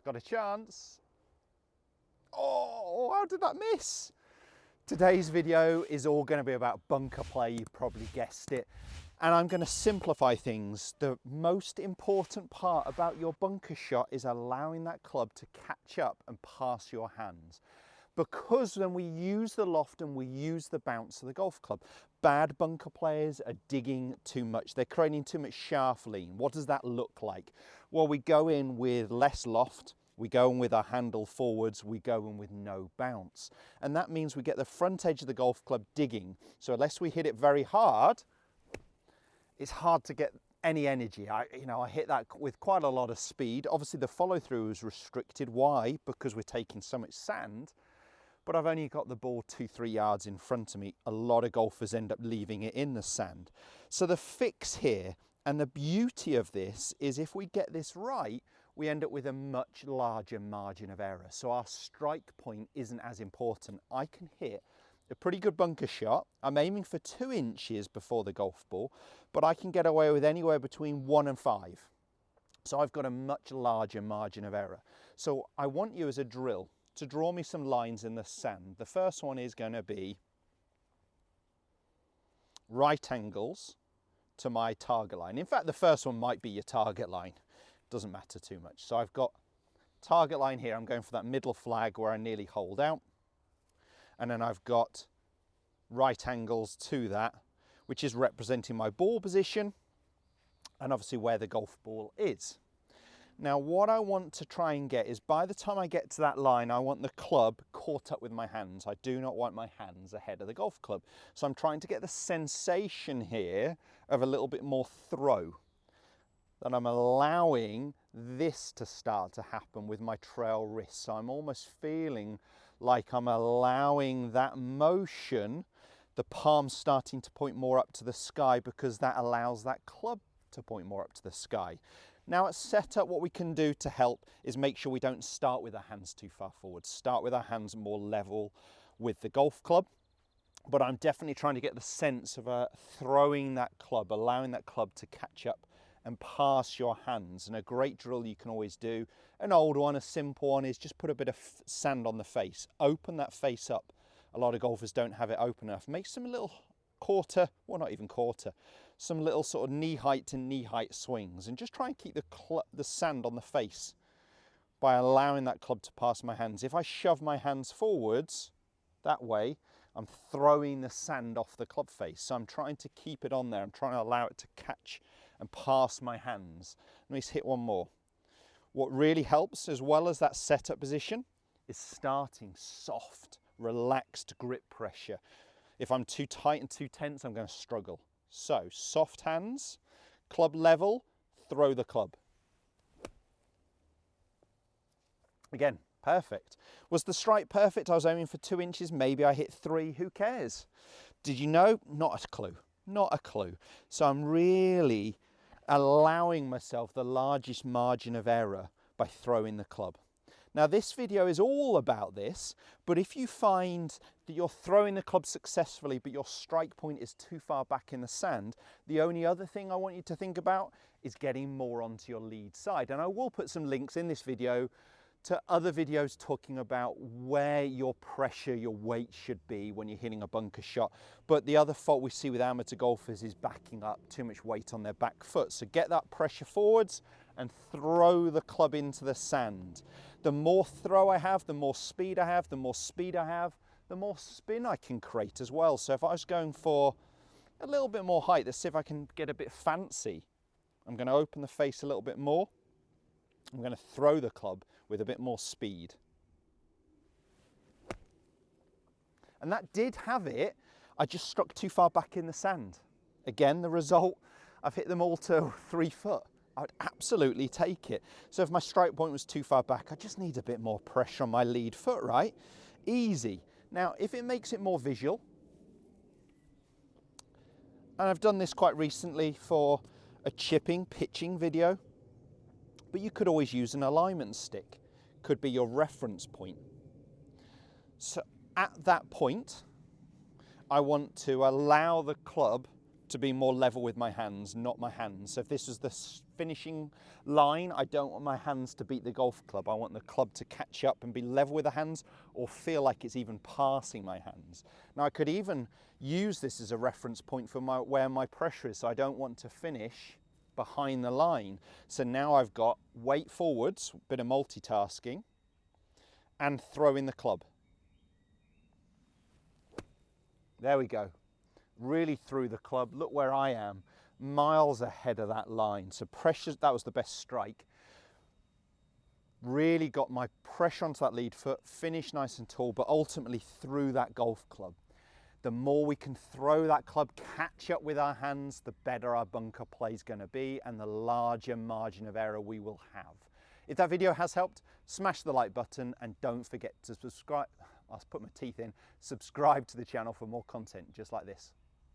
got a chance. Oh, how did that miss? Today's video is all going to be about bunker play, you probably guessed it. And I'm going to simplify things. The most important part about your bunker shot is allowing that club to catch up and pass your hands. Because when we use the loft and we use the bounce of the golf club, bad bunker players are digging too much. They're creating too much shaft lean. What does that look like? Well, we go in with less loft. We go in with our handle forwards, we go in with no bounce. And that means we get the front edge of the golf club digging. So unless we hit it very hard, it's hard to get any energy. I hit that with quite a lot of speed. Obviously the follow through is restricted. Why? Because we're taking so much sand, but I've only got the ball 2-3 yards in front of me. A lot of golfers end up leaving it in the sand. So the fix here, and the beauty of this, is if we get this right, we end up with a much larger margin of error. So our strike point isn't as important. I can hit a pretty good bunker shot. I'm aiming for 2 inches before the golf ball, but I can get away with anywhere between 1 and 5. So I've got a much larger margin of error. So I want you as a drill to draw me some lines in the sand. The first one is going to be right angles to my target line. In fact, the first one might be your target line. Doesn't matter too much. So I've got target line here. I'm going for that middle flag where I nearly hold out. And then I've got right angles to that, which is representing my ball position and obviously where the golf ball is. Now, what I want to try and get is by the time I get to that line, I want the club caught up with my hands. I do not want my hands ahead of the golf club. So I'm trying to get the sensation here of a little bit more throw. That I'm allowing this to start to happen with my trail wrist. So I'm almost feeling like I'm allowing that motion, the palm starting to point more up to the sky, because that allows that club to point more up to the sky. Now at setup, what we can do to help is make sure we don't start with our hands too far forward. Start with our hands more level with the golf club. But I'm definitely trying to get the sense of throwing that club, allowing that club to catch up and pass your hands. And a great drill you can always do, an old one, a simple one, is just put a bit of sand on the face. Open that face up. A lot of golfers don't have it open enough. Make some little quarter, well not even quarter, some little sort of knee height to knee height swings, and just try and keep the sand on the face by allowing that club to pass my hands. If I shove my hands forwards that way, I'm throwing the sand off the club face. So I'm trying to keep it on there. I'm trying to allow it to catch and pass my hands. Let me just hit one more. What really helps, as well as that setup position, is starting soft, relaxed grip pressure. If I'm too tight and too tense, I'm going to struggle. So soft hands, club level, throw the club. Again, perfect. Was the strike perfect? I was aiming for 2 inches. Maybe I hit 3. Who cares? Did you know? Not a clue. Not a clue. So I'm really allowing myself the largest margin of error by throwing the club. Now this video is all about this, but if you find that you're throwing the club successfully but your strike point is too far back in the sand, the only other thing I want you to think about is getting more onto your lead side. And I will put some links in this video to other videos talking about where your pressure, your weight should be when you're hitting a bunker shot. But the other fault we see with amateur golfers is backing up, too much weight on their back foot. So get that pressure forwards and throw the club into the sand. The more throw I have, the more speed I have, the more speed I have, the more spin I can create as well. So if I was going for a little bit more height, let's see if I can get a bit fancy. I'm going to open the face a little bit more. I'm going to throw the club with a bit more speed. And that did have it. I just struck too far back in the sand. Again, the result, I've hit them all to 3 foot. I would absolutely take it. So if my strike point was too far back, I just need a bit more pressure on my lead foot, right? Easy. Now, if it makes it more visual, and I've done this quite recently for a chipping, pitching video, but you could always use an alignment stick. Could be your reference point. So at that point, I want to allow the club to be more level with my hands, not my hands. So if this was the finishing line, I don't want my hands to beat the golf club. I want the club to catch up and be level with the hands, or feel like it's even passing my hands. Now I could even use this as a reference point for where my pressure is. So I don't want to finish behind the line. So now I've got weight forwards, bit of multitasking, and throwing the club. There we go. Really through the club. Look where I am, miles ahead of that line. So pressure, that was the best strike. Really got my pressure onto that lead foot, finish nice and tall, but ultimately through that golf club. The more we can throw that club, catch up with our hands, the better our bunker play is going to be, and the larger margin of error we will have. If that video has helped, smash the like button, and don't forget to subscribe. I'll put my teeth in. Subscribe to the channel for more content just like this.